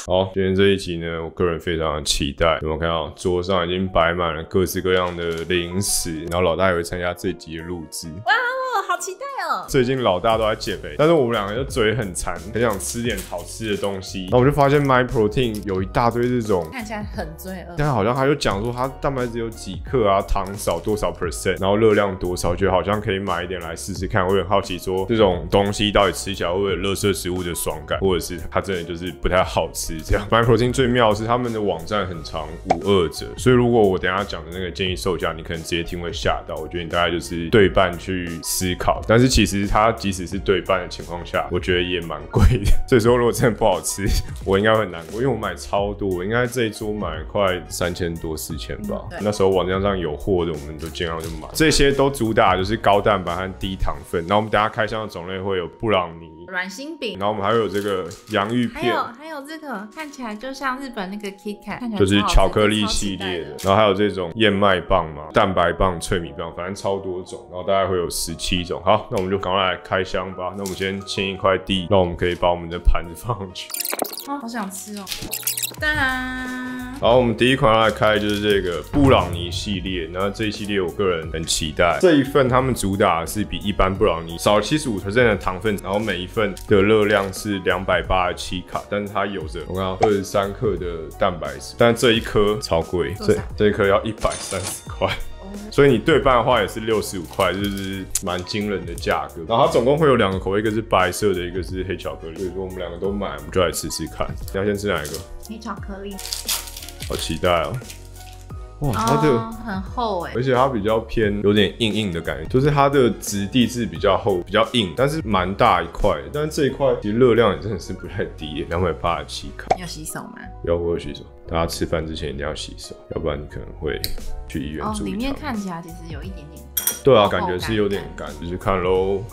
好，今天这一集呢，我个人非常的期待。有没有看到桌上已经摆满了各式各样的零食，然后老大也会参加这集的录制。哇哦，好期待哦！最近老大都在减肥，但是我们两个就嘴很馋，很想吃点好吃的东西。然后我就发现 MyProtein 有一大堆这种看起来很罪恶，但好像他就讲说它蛋白质有几克啊，糖少多少 %，然后热量多少，觉得好像可以买一点来试试看。我也很好奇说这种东西到底吃起来会不会有垃圾食物的爽感，或者是它真的就是不太好吃这样。MyProtein 最妙的是他们的网站很长，52折，所以如果我等一下讲的那个建议售价，你可能直接听会吓到。我觉得你大概就是对半去思考，但是其实它即使是对半的情况下，我觉得也蛮贵的。所以说如果真的不好吃，我应该会很难过，因为我买超多，我应该这一桌买了快3000多4000吧。那时候网站上有货的，我们都尽量就买。这些都主打就是高蛋白和低糖分。然后我们等一下开箱的种类会有布朗尼、软心饼，然后我们还有这个洋芋片，还有这个看起来就像日本那个 KitKat， 看起来就是巧克力系列的。然后还有这种燕麦棒嘛、蛋白棒、脆米棒，反正超多种。然后大概会有17种。好，那我们就赶快来开箱吧。那我们先清一块地，让我们可以把我们的盘子放上去。好想吃哦！当然，好，我们第一款要来开就是这个布朗尼系列，然后这一系列我个人很期待。这一份他们主打的是比一般布朗尼少了75%的糖分，然后每一份的热量是287卡，但是它有着我看到23克的蛋白质，但这一颗超贵，这一颗要130块。所以你对半的话也是65块，就是蛮惊人的价格。然后它总共会有2个口味，一个是白色的，一个是黑巧克力。所以说我们2个都买，我们就来吃吃看。你要先吃哪一个？黑巧克力。好期待哦！哇，它的很厚哎，而且它比较偏有点硬硬的感觉，就是它的质地是比较厚、比较硬，但是蛮大一块的。但是这一块其实热量也真的是不太低，287卡。你有洗手吗？要我有洗手，大家吃饭之前一定要洗手，要不然你可能会去医院住一趟。里面看起来其实有一点点干。对啊，感觉是有点干，就是看咯。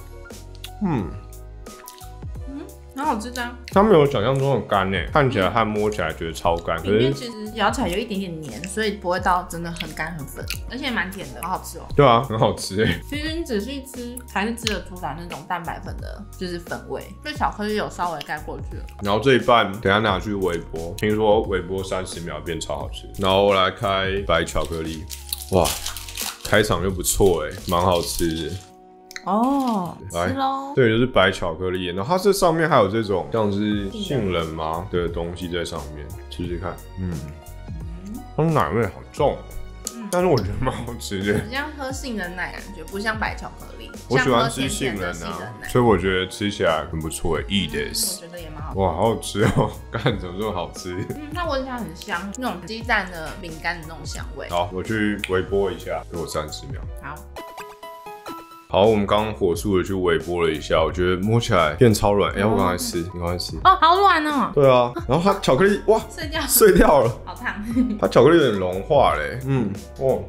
蛮好吃的。它没有想象中的干诶，看起来和摸起来觉得超干，里面其实咬起来有一点点黏，所以不会到真的很干很粉，而且蛮甜的，好好吃哦。对啊，很好吃诶。其实你仔细吃，还是吃得出来那种蛋白粉的，就是粉味，所以巧克力有稍微盖过去了。然后这一半等一下拿去微波，听说微波30秒变超好吃。然后我来开白巧克力，哇，开场就不错诶，蛮好吃的。哦，吃咯。对，就是白巧克力，然后它这上面还有这种像是杏仁吗的东西在上面，吃吃看。它奶味好重，但是我觉得蛮好吃的。很像喝杏仁奶感觉，不像白巧克力。我喜欢吃杏仁啊，所以我觉得吃起来很不错诶。eat this， 我觉得也蛮好吃。哇，好好吃哦！干，怎么这么好吃？它闻起来很香，那种鸡蛋的饼干的那种香味。好，我去微波一下，给我30秒。好。好，我们刚刚火速的去微波了一下，我觉得摸起来变超软。我赶快吃，你赶快吃。哦，好软哦。对啊，然后它巧克力哇碎掉了，好烫。它巧克力有点融化嘞。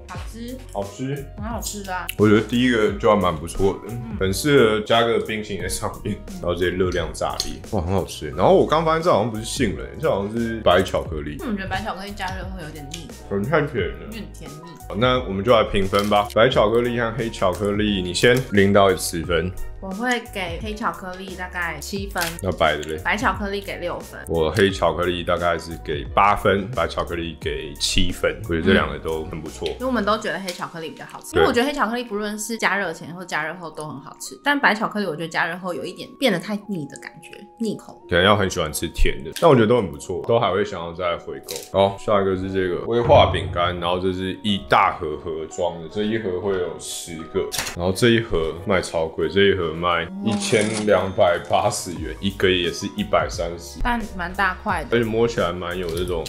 好吃，好吃，蛮好吃的啊。我觉得第一个就还蛮不错的，很适合加个冰淇淋在上面，然后这些热量炸裂，哇，很好吃。然后我刚发现这好像不是杏仁，这好像是白巧克力。我觉得白巧克力加热会有点腻，太甜了，有点甜腻。那我们就来评分吧。白巧克力和黑巧克力，你先0到10分。我会给黑巧克力大概7分，那白的嘞？白巧克力给6分。我黑巧克力大概是给8分，白巧克力给7分。我觉得这2个都很不错，因为我们都觉得黑巧克力比较好吃。因为我觉得黑巧克力不论是加热前或加热后都很好吃，但白巧克力我觉得加热后有一点变得太腻的感觉，腻口。可能要很喜欢吃甜的，但我觉得都很不错，都还会想要再回购。好，下一个是这个威化饼干，然后这是一大盒装的，这一盒会有10个，然后这一盒卖超贵，这一盒卖1280元，一个也是130，但蛮大块的，而且摸起来蛮有这种。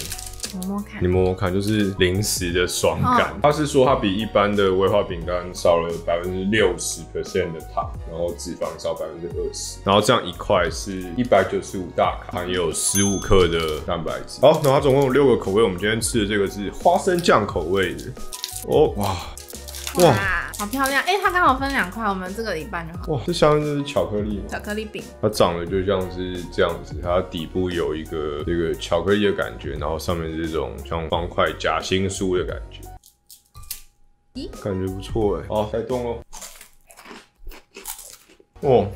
摸摸看，你摸摸看，就是零食的爽感。他是说它比一般的威化饼干少了60%的糖，然后脂肪少20%，然后这样一块是195大卡，也有15克的蛋白质。好，然后它总共有6个口味，我们今天吃的这个是花生酱口味的。哦，哇，好漂亮！它刚好分2块，我们这个一半就好。哇，这下面这是巧克力吗？巧克力饼，它长得就像是这样子，它底部有一个这个巧克力的感觉，然后上面是这种像方块夹心酥的感觉。感觉不错哎。好，开动咯。哦，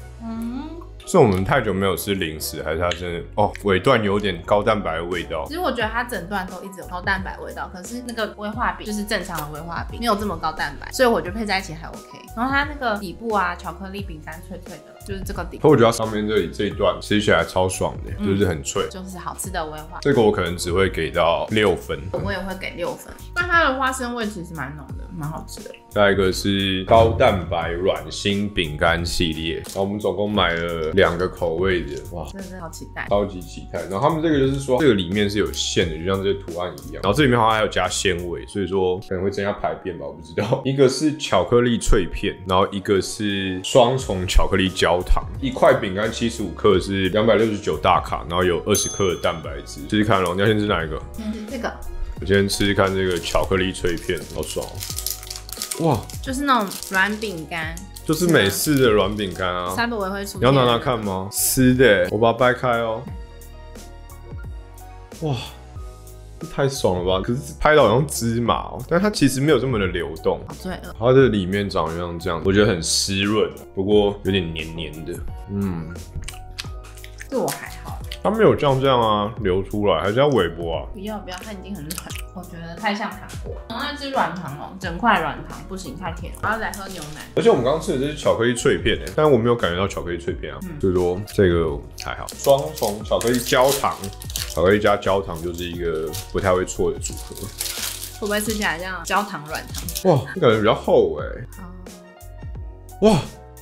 是我们太久没有吃零食，还是它真的尾段有点高蛋白的味道？其实我觉得它整段都一直有高蛋白味道，可是那个威化饼就是正常的威化饼，没有这么高蛋白，所以我觉得配在一起还 OK。然后它那个底部啊，巧克力饼干脆脆的，就是这个底。可我觉得它上面这一段吃起来超爽的，就是很脆，就是好吃的威化。这个我可能只会给到6分，我也会给6分。但它的花生味其实蛮浓的，蛮好吃的。下一个是高蛋白软心饼干系列，然后我们总共买了2个口味的，哇，真的是好期待，超级期待。然后他们这个就是说，这个里面是有馅的，就像这个图案一样。然后这里面好像还有加纤维，所以说可能会增加排便吧，我不知道。一个是巧克力脆片，然后一个是双重巧克力焦糖。一块饼干75克是269大卡，然后有20克的蛋白质。试试看咯，你要先吃哪一个？先吃这个。我先吃吃看这个巧克力脆片，好爽哦！哇，就是那种软饼干，就是美式的软饼干啊。Subway会出现。你要拿看吗？湿的，我把它掰开哦。哇，这太爽了吧！可是拍到好像芝麻哦，但它其实没有这么的流动。好罪恶。它的里面长得像这样，我觉得很湿润，不过有点黏黏的。这我还好。它没有像这样啊流出来，还是要微波啊？不要，它已经很软，我觉得太像糖果。那吃软糖哦，整块软糖不行，太甜。我要来喝牛奶。而且我们刚刚吃的这是巧克力脆片但是我没有感觉到巧克力脆片啊，所以说这个还好。双重巧克力焦糖，巧克力加焦糖就是一个不太会错的组合。会不会吃起来像焦糖软糖？哇，这感觉比较厚哇。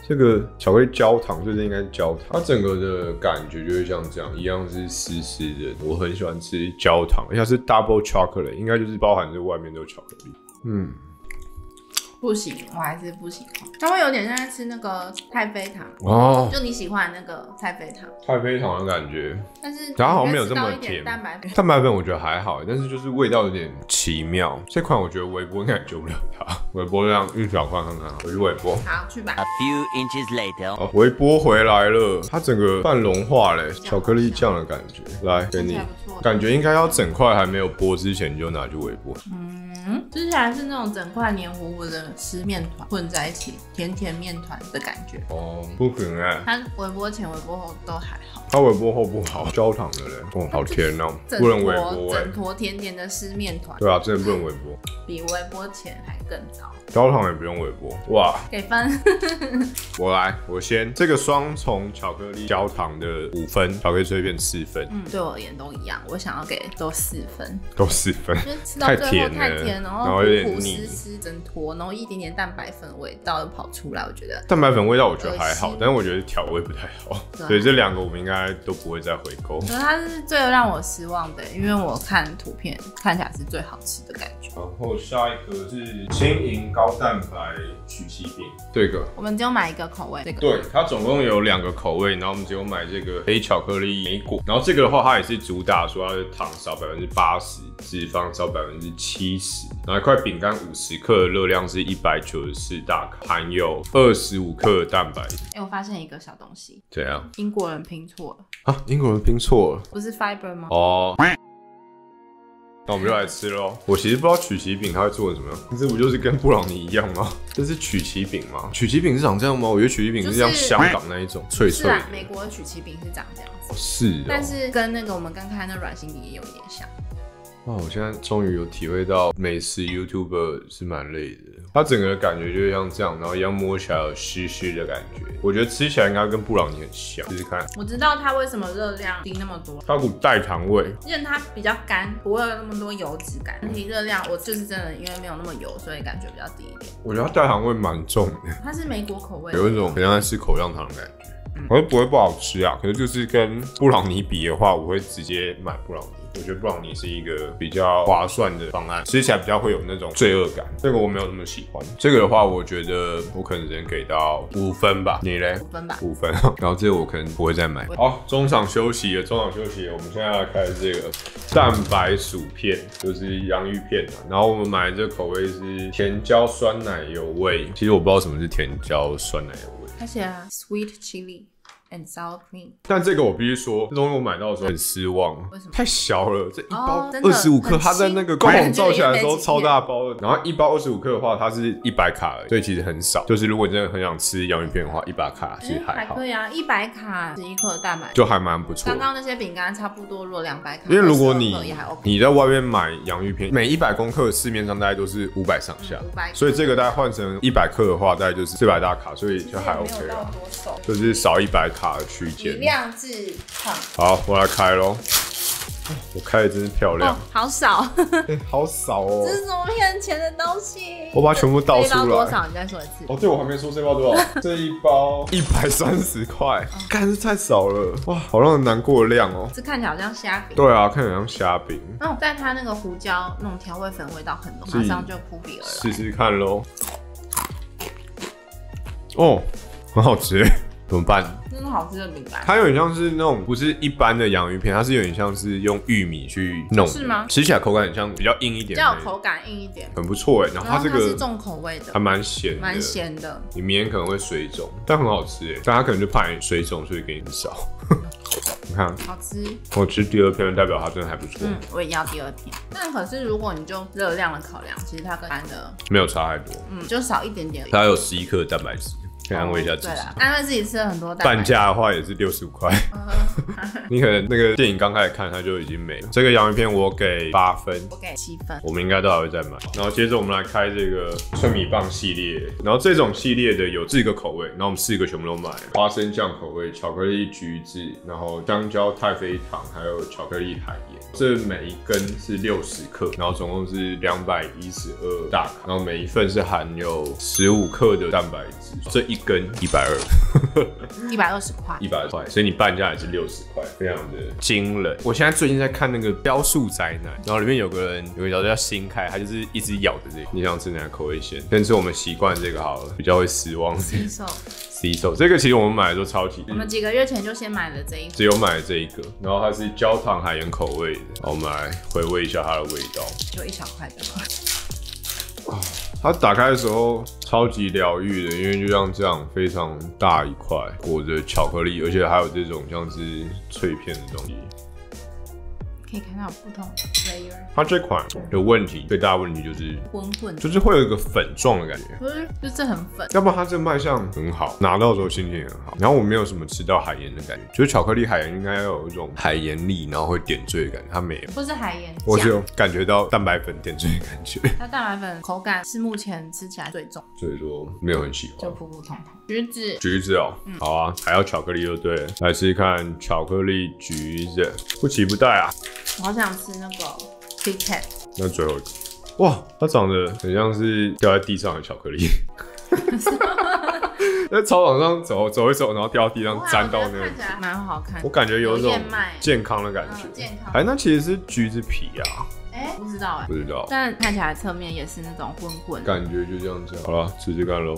这个巧克力焦糖，所以这应该是焦糖。它整个的感觉就会像这样，一样是湿湿的。我很喜欢吃焦糖，而且它是 double chocolate， 应该就是包含这外面都有巧克力。不行，我还是不喜欢。它会有点像在吃那个太妃糖哦，就你喜欢的那个太妃糖。太妃糖的感觉，但是它好像没有这么甜。蛋白粉，蛋白粉我觉得还好，但是就是味道有点奇妙。这款我觉得微波应该也救不了它，微波这样一小块看看，我去微波。好，去吧。A few inches later， 哦，微波回来了，它整个半融化嘞，巧克力酱的感觉。来，给你，感觉应该要整块还没有剥之前就拿去微波。吃起来是那种整块黏糊糊的湿面团混在一起，甜甜面团的感觉。哦，不行它微波前、微波后都还好。它微波后不好，焦糖的嘞，好甜哦，不能微波整坨甜甜的湿面团。对啊，真的不能微波，比微波前还更糟。焦糖也不用微波，哇！给分。我先这个双重巧克力焦糖的5分，巧克力脆片4分。对我而言都一样，我想要给都4分，都4分，因为吃到最后太甜，然后有点腻，湿整坨，然后一点点蛋白粉味道又跑出来，我觉得蛋白粉味道我觉得还好，但是我觉得调味不太好，所以这2个我们应该都不会再回购。可是它是最让我失望的，因为我看图片看起来是最好吃的感觉。然后下一个是轻盈高蛋白曲奇饼，这个我们只有买1个口味，这个对，它总共有2个口味，然后我们只有买这个黑巧克力莓果，然后这个的话它也是主打说它的糖少80%，脂肪少70%，然后一块饼干50克的热量是194大卡，含有25克的蛋白质。我发现一个小东西，怎样？英国人拼错了啊？英国人拼错了？不是 fiber 吗？哦。那我们就来吃咯。我其实不知道曲奇饼它会做成什么样，这不就是跟布朗尼一样吗？这是曲奇饼吗？曲奇饼是长这样吗？我觉得曲奇饼是像香港那一种脆脆的。是啊，美国的曲奇饼是长这样子。是。但是跟那个我们刚看的软心饼也有一点像。哇！我现在终于有体会到美食 YouTuber 是蛮累的，它整个的感觉就像这样，然后一样摸起来有湿湿的感觉。我觉得吃起来应该跟布朗尼很像，试试看。我知道它为什么热量低那么多，它有股代糖味，因为它比较干，不会有那么多油脂感。整体热量我就是真的因为没有那么油，所以感觉比较低一点。我觉得它代糖味蛮重的，它是莓果口味，有一种很像在吃口香糖的感觉。我说不会不好吃啊，可是就是跟布朗尼比的话，我会直接买布朗尼。我觉得布朗尼是一个比较划算的方案，吃起来比较会有那种罪恶感。这个我没有那么喜欢。这个的话，我觉得我可能只能给到5分吧。你嘞？5分吧。5分。然后这个我可能不会再买。好，中场休息了，我们现在来开这个蛋白薯片，就是洋芋片啊。然后我们买的这个口味是甜椒酸奶油味。其实我不知道什么是甜椒酸奶油味。它写啊 sweet chili。and sour cream。但这个我必须说，这东西我买到的时候很失望，为什么？太小了，这一包真的25克，它在那个官网照起来的时候感觉超大包的，然后一包25克的话，它是100卡而已，所以其实很少。就是如果你真的很想吃洋芋片的话，100卡其实还好。还可以啊，100卡11克的蛋白，就还蛮不错。刚刚那些饼干差不多，如果200卡，因为如果你在外面买洋芋片，每100公克市面上大概都是500上下，500，所以这个大概换成100克的话，大概就是400大卡，所以就还 OK 啦，就是少100卡的区间。以量制胖。好，我来开咯。我开的真是漂亮，好少，好少哦！这是什么骗钱的东西？我把它全部倒出来。这一包多少？你再说一次。哦，对，我还没说这包多少。这一包130块，干是太少了，哇，好让人难过的量哦。这看起来好像虾饼。对啊，看起来像虾饼。但它那个胡椒那种调味粉味道很浓，马上就扑鼻而来。试试看咯。哦，很好吃，怎么办？真的好吃的饼干，它有点像是那种不是一般的洋芋片，它是有点像是用玉米去弄，是吗？吃起来口感很像比较硬一点，比较有口感硬一点，很不错哎。然后它这个是重口味的，还蛮咸的，蛮咸的。你明天可能会水肿，但很好吃哎。但它可能就怕你水肿，所以给你少。你看，好吃。我吃第2片，代表它真的还不错。我也要第2片。但可是如果你就热量的考量，其实它跟一般的没有差太多，就少一点点。它有11克的蛋白质。可以安慰一下自己，安慰自己吃了很多蛋白质。半价的话也是65块。你可能那个电影刚开始看它就已经没了。这个洋芋片我给8分，我给7分。我们应该都还会再买。然后接着我们来开这个脆米棒系列，然后这种系列的有4个口味，然后我们4个全部都买了。花生酱口味、巧克力橘子，然后香蕉太妃糖，还有巧克力海盐。这每一根是60克，然后总共是212大卡，然后每一份是含有15克的蛋白质。这一根120块，120块，所以你半价也是60块，非常的惊人。我现在最近在看那个标速宅男，然后里面有个角色叫新开，他就是一直咬着这个。你想吃哪个口味先？先吃我们习惯这个好了，比较会失望。C 手这个其实我们买的都超级，我们几个月前就先买了这一个，只有买了这一个，然后它是焦糖海盐口味的。好，我们来回味一下它的味道，就1小块的。它打开的时候超级疗愈的，因为就像这样非常大一块裹着巧克力，而且还有这种像是脆片的东西。可以看到不同的 layer。它这款有问题，最大的问题就是混，就是会有一个粉状的感觉，就是很粉。要不然它这个卖相很好，拿到的时候心情也很好。然后我没有什么吃到海盐的感觉，就是巧克力海盐应该要有一种海盐粒，然后会点缀的感觉，它没有。不是海盐，我只有感觉到蛋白粉点缀的感觉。它蛋白粉口感是目前吃起来最重，所以说没有很喜欢，就普普通通。橘子哦，好啊，还要巧克力就对了。来试试看巧克力橘子，不期不待啊！我好想吃那个 Kit Kat。那最后一个，哇，它长得很像是掉在地上的巧克力。在操场上走一走，然后掉到地上沾到那个，看起来蛮好看。我感觉有一种健康的感觉。健康。哎，那其实是橘子皮啊。不知道不知道。但看起来侧面也是那种混，感觉就这样子。好了，试试看咯。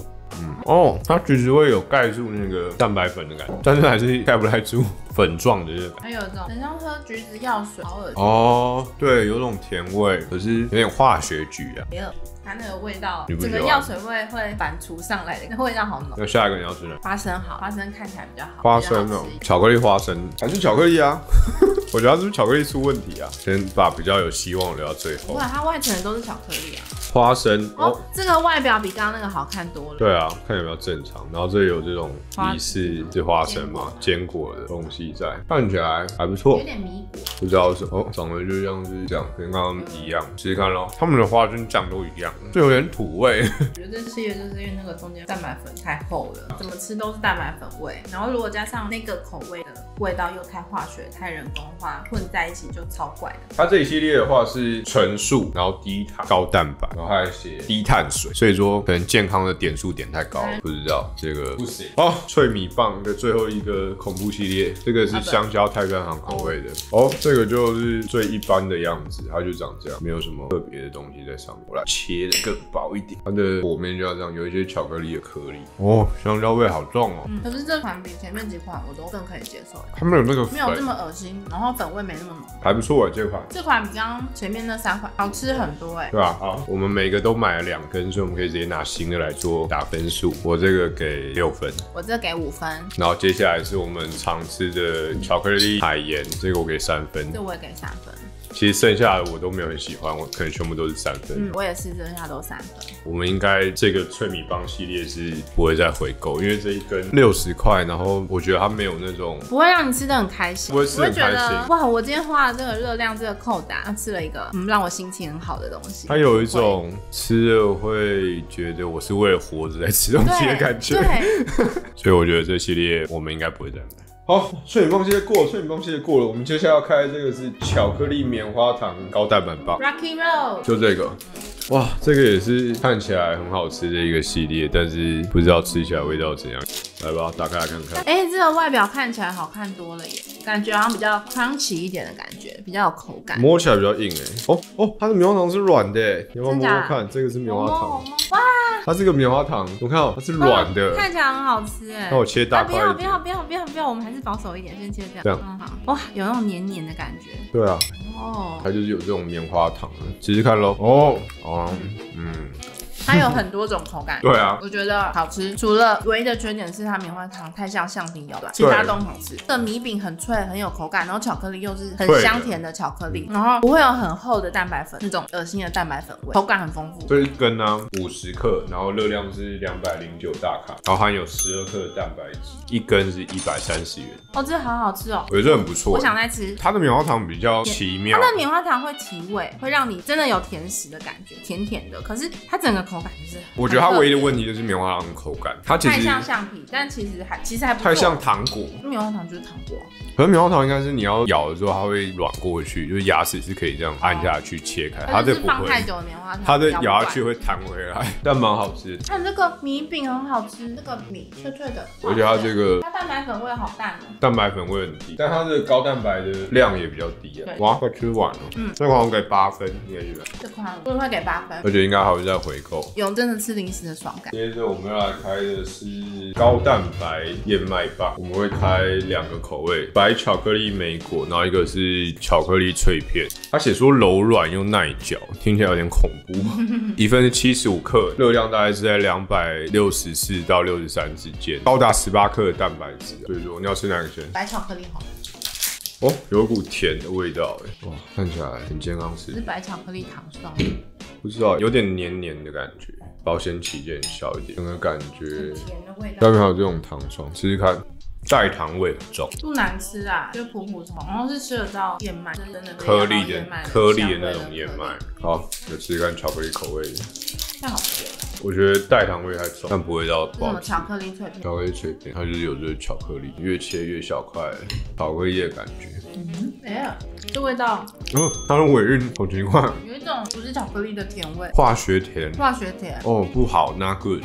它橘子味有盖住那个蛋白粉的感觉，但是还是盖不太住粉状的这个感觉。还有一种很像喝橘子药水，好恶心。哦，对，有种甜味，可是有点化学橘啊。它那个味道，整个药水味会反刍上来的，那味道好浓。那下一个你要吃哪？花生好，花生看起来比较好。花生哦，巧克力花生还是巧克力啊？我觉得它是不是巧克力出问题啊？先把比较有希望留到最后。哇，它外层都是巧克力啊。花生这个外表比刚刚那个好看多了。对啊，看起来比较正常。然后这里有这种疑似是花生嘛，坚果的东西在，看起来还不错。有点米果，不知道是长得就像是这样，跟刚刚一样。试试看咯，他们的花生酱都一样，就有点土味。我觉得这系列就是因为那个中间蛋白粉太厚了，怎么吃都是蛋白粉味。然后如果加上那个口味的味道又太化学、太人工化，混在一起就超怪的。它这一系列的话是纯素，然后低糖、高蛋白，然后还写低碳水，所以说可能健康的点数点太高了，不知道这个不行。脆米棒的最后一个恐怖系列，这个是香蕉太妃糖口味的。这个就是最一般的样子，它就长这样，没有什么特别的东西在上面。我来切的更薄一点，它的果面就要这样，有一些巧克力的颗粒。香蕉味好重哦。可是这款比前面几款我都更可以接受，它没有那个粉，没有这么恶心，然后粉味没那么浓，还不错这款。这款比刚刚前面那3款好吃很多对啊，好，我们每个都买了2根，所以我们可以直接拿新的来做打分数。我这个给6分，我这个给5分。然后接下来是我们常吃的巧克力海盐，这个我给3分，这我也给3分。其实剩下的我都没有很喜欢，我可能全部都是3分。我也是，剩下都3分。我们应该这个脆米棒系列是不会再回购，因为这一根60块，然后我觉得它没有那种不会让你吃得很开心，不会吃得很开心。觉得哇，我今天花了这个热量，这个扣打，吃了一个让我心情很好的东西。它有一种吃了会觉得我是为了活着在吃东西的感觉。对，所以我觉得这系列我们应该不会再买。好，脆米棒系列过了，脆米棒系列过了，我们接下来要开的这个是巧克力棉花糖高蛋白棒 Rocky Road， 就这个。哇，这个也是看起来很好吃的一个系列，但是不知道吃起来味道怎样。来吧，打开来看看。这个外表看起来好看多了耶，感觉好像比较 crunchy 一点的感觉，比较有口感。摸起来比较硬它的棉花糖是软的你要不要摸摸看？这个是棉花糖。哇！它这个棉花糖，我看到它是软的，看起来很好吃哎。那我切大块一点。不要，我们还是保守一点，先切这样。好。哇，有那种黏黏的感觉。对啊。它就是有这种棉花糖，试试看咯。它有很多种口感，对啊，我觉得好吃。除了唯一的缺点是它棉花糖太像橡皮油了，其他都很好吃。这个米饼很脆，很有口感，然后巧克力又是很香甜的巧克力，然后不会有很厚的蛋白粉，那种恶心的蛋白粉味，口感很丰富。这一根呢50克，然后热量是209大卡，然后含有12克的蛋白质，一根是130元。这个好好吃哦，我觉得这很不错。我想再吃。它的棉花糖比较奇妙，它的棉花糖会提味，会让你真的有甜食的感觉，甜甜的。可是它整个口感就是，我觉得它唯一的问题就是棉花糖的口感，它其实太像橡皮，但其实还不错。太像糖果，棉花糖就是糖果。可是棉花糖应该是你要咬的时候，它会软过去，就是牙齿是可以这样按下去切开。它这不会，放太久的棉花糖，它的咬下去会弹回来，但蛮好吃。看这个米饼很好吃，这个米脆脆的，而且它这个它蛋白粉味好淡哦，蛋白粉味很低，但它这个高蛋白的量也比较低啊。哇，快吃完了。这款我给8分，应该觉得。这款我会给8分，而且应该还会再回购，有真的吃零食的爽感。接着我们要来开的是高蛋白燕麦棒，我们会开2个口味，白巧克力莓果，然后一个是巧克力脆片。它写说柔软又耐嚼，听起来有点恐怖。一份是75克，热量大概是在264到63之间，高达18克的蛋白质。所以说你要吃哪个先？白巧克力好。有一股甜的味道哇，看起来很健康吃。是白巧克力糖霜。不知道，有点黏黏的感觉，保险起见小一点，整个感觉甜的味道。下面还有这种糖霜，试试看。代糖味很重，不难吃啊，就普普通，然后是吃得到燕麦，真的颗粒的那种燕麦。好，就吃看巧克力口味的，太好吃了。我觉得代糖味太重，但不会到不好吃。巧克力脆片，巧克力脆片，它就是有这个巧克力，越切越小块，巧克力的感觉。这味道，它的尾韵好奇怪，有一种不是巧克力的甜味，化学甜。不好 ，not good 。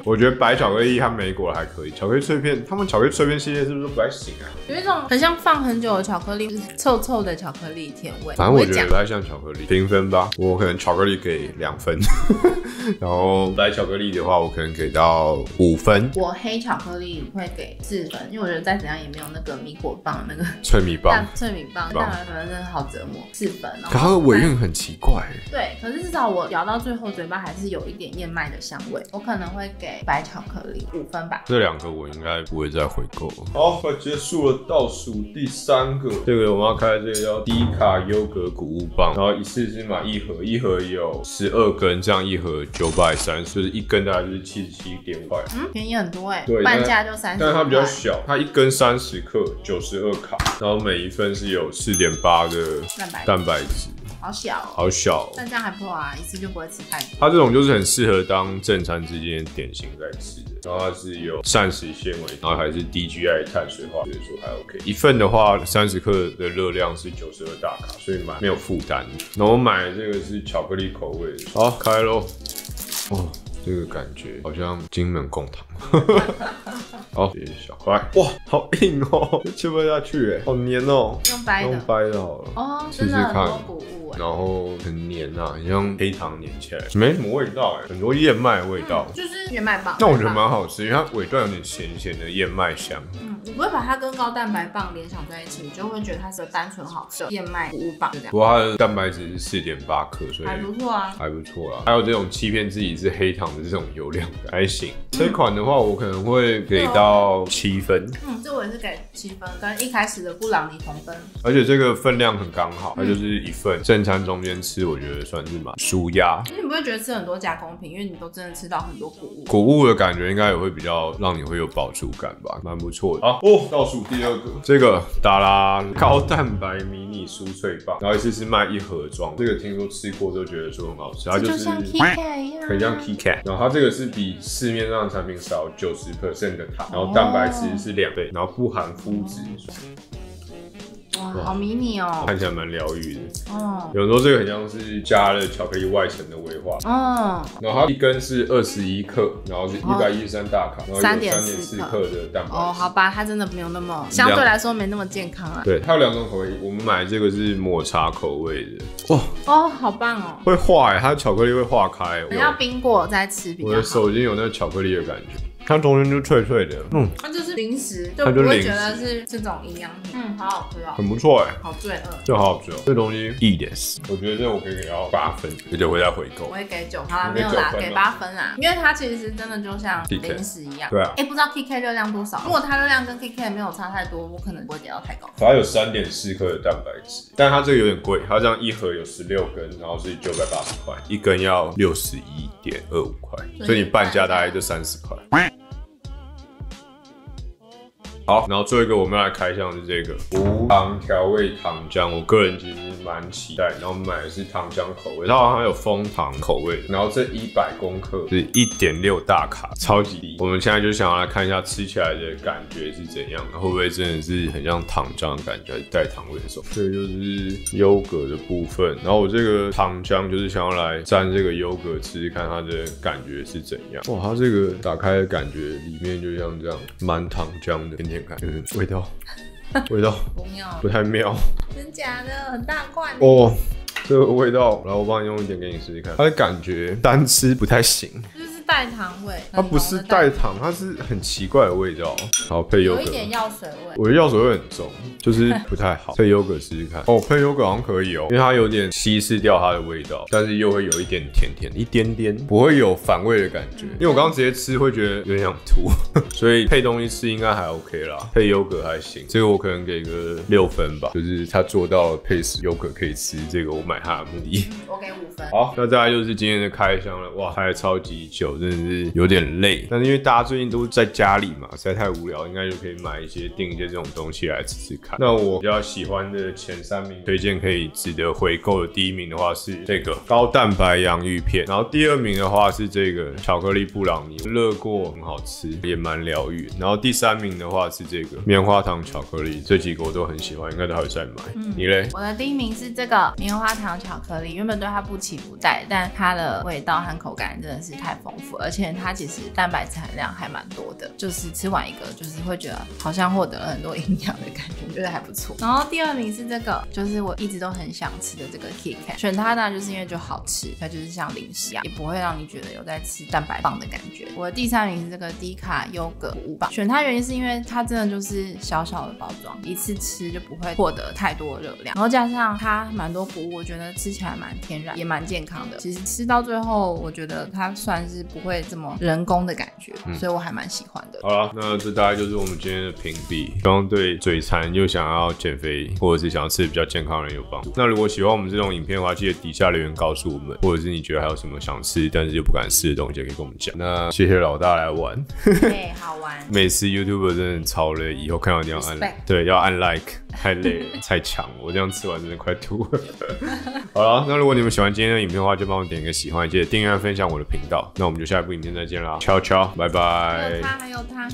我觉得白巧克力和莓果还可以，巧克力脆片，他们巧克力脆片系列是不是不太行啊？有一种很像放很久的巧克力，就是臭臭的巧克力甜味。反正我觉得不太像巧克力。评分吧，我可能巧克力给2分，然后白巧克力的话，我可能给到5分。我黑巧克力会给4分，因为我觉得再怎样也没有那个米果棒那个脆米棒，蛋白粉真的好折磨，4分。可它的尾韵很奇怪。对，可是至少我咬到最后嘴巴还是有一点燕麦的香味，我可能会给白巧克力5分吧。这2个我应该不会再回购了。好，快结束了，倒数第3个，这个我们要开的这个叫低卡优格谷物棒，然后一次是买1盒，1盒有12根，这样1盒930，就是一根大概就是77点块，便宜很多对，半价就30块。但它比较小，它一根30克，92卡，然后每一份是有4.8的蛋白质。好小但这样还不好啊，一次就不会吃太多。它这种就是很适合当正餐之间的点心在吃的，然后它是有膳食纤维，然后还是低 GI 碳水化，所以说还 OK。一份的话30克的热量是92大卡，所以买没有负担。然后我买的这个是巧克力口味的，好开咯。这个感觉好像金门贡糖。好，谢谢小块。哇，好硬哦，切不下去哎，好黏哦。用掰的，用掰的好了。哦，试试看。谷物然后很黏啊，很像黑糖黏起来，没什么味道哎，很多燕麦的味道，就是燕麦棒。那我觉得蛮好吃，因为它尾段有点咸咸的燕麦香。你不会把它跟高蛋白棒联想在一起，你就会觉得它是单纯好吃的燕麦谷物棒，就这样。不过它的蛋白质是4.8克，所以还不错啊，还不错啦。还有这种欺骗自己是黑糖的这种油量感，还行。这款的话，我可能会给到7分。这我也是给7分，跟一开始的布朗尼同分。而且这个分量很刚好，它就是一份正餐中间吃，我觉得算是蛮舒压。你不会觉得吃很多加工品，因为你都真的吃到很多谷物。谷物的感觉应该也会比较让你会有饱足感吧，蛮不错的。好哦，倒数第2个，这个达拉高蛋白迷你酥脆棒，然后一次是卖1盒装，这个听说吃过都觉得说很好吃，它就是像 KitKat 一样，很像 KitKat， 然后它这个是比市面上的产品少90% 的糖，然后蛋白质是2倍，然后不含麸质。哇，好迷你哦，看起来蛮疗愈的。有人说这个很像是加了巧克力外层的威化。然后它一根是21克，然后是113大卡，然后有3.4克的蛋白质。好吧，它真的没有那么，相对来说没那么健康啊。对，它有2种口味，我们买这个是抹茶口味的。好棒哦！会化它的巧克力会化开。你要冰过再吃比较好。我的手已经有那个巧克力的感觉。它中间就脆脆的，它就是零食，就不会觉得是这种营养品，好好吃哦，很不错哎，好罪恶，这好好吃哦，这东西いいです，我觉得这我可以给到8分，而且会再回购，我会给9，好啦，没有啦，给8分啦，因为它其实真的就像零食一样，对啊，不知道 KitKat 热量多少，如果它热量跟 KitKat 没有差太多，我可能不会给到太高，它有3.4克的蛋白质，但它这个有点贵，它这样1盒有16根，然后是980块，一根要61.25块，所以你半价大概就30块。好，然后最后一个我们要来开箱的是这个无糖调味糖浆，我个人其实蛮期待，然后买的是糖浆口味，它好像还有枫糖口味，然后这100公克是1.6大卡，超级低。我们现在就想要来看一下吃起来的感觉是怎样，会不会真的是很像糖浆的感觉，还是带糖味的时候。这个就是优格的部分，然后我这个糖浆就是想要来沾这个优格吃，看它的感觉是怎样。哇，它这个打开的感觉里面就像这样满糖浆的。看，味道不太妙，真假的很大罐哦，这个味道，然后我帮你用一点给你试试看，它的感觉单吃不太行，就是带糖味，它不是带糖，它是很奇怪的味道，好配优格，有一点药水味，我的药水味很重，就是不太好，配优格试试看，配优格好像可以哦，因为它有点稀释掉它的味道，但是又会有一点甜甜，一点点，不会有反胃的感觉，因为我刚刚直接吃会觉得有点想吐，所以配东西吃应该还 OK 啦，配优格还行，这个我可能给个6分吧，就是它做到配优格可以吃，这个我买它的目的，我给5分。好，那再来就是今天的开箱了，哇，开了超级久，真的是有点累，但是因为大家最近都在家里嘛，实在太无聊，应该就可以买一些订一些这种东西来吃吃看。那我比较喜欢的前3名推荐可以值得回购的，第1名的话是这个高蛋白洋芋片，然后第2名的话是这个巧克力布朗尼，热过很好吃，也蛮疗愈，然后第3名的话是这个棉花糖巧克力，这几个我都很喜欢，应该都还会再买。你嘞？我的第1名是这个棉花糖巧克力，原本对它不期不待，但它的味道和口感真的是太丰富，而且它其实蛋白质含量还蛮多的，就是吃完一个就是会觉得好像获得了很多营养的感觉，觉得还不错。然后第2名是这个，就是我一直都很想吃的这个 KitKat， 选它呢就是因为就好吃，它就是像零食一样，也不会让你觉得有在吃蛋白棒的感觉。我的第3名是这个低卡优格谷物棒，选它原因是因为它真的就是小小的包装，一次吃就不会获得太多热量，然后加上它蛮多谷物，我觉得吃起来蛮天然，也蛮健康的。其实吃到最后，我觉得它算是不会这么人工的感觉，所以我还蛮喜欢的。好了，那这大概就是我们今天的评比，希望对嘴馋又想要减肥或者是想要吃比较健康的人有帮助。那如果喜欢我们这种影片的话，记得底下留言告诉我们，或者是你觉得还有什么想吃但是又不敢吃的东西，也可以跟我们讲。那谢谢老大来玩，对，好玩。每次 YouTuber 真的超累，以后看到一定要按 like， 对，要按 like， 太累了，太强，我这样吃完真的快吐了。好了，那如果你们喜欢今天的影片的话，就帮我点一个喜欢，记得订阅和分享我的频道。那我们就下一部影片再见啦，悄悄，拜拜。还有他。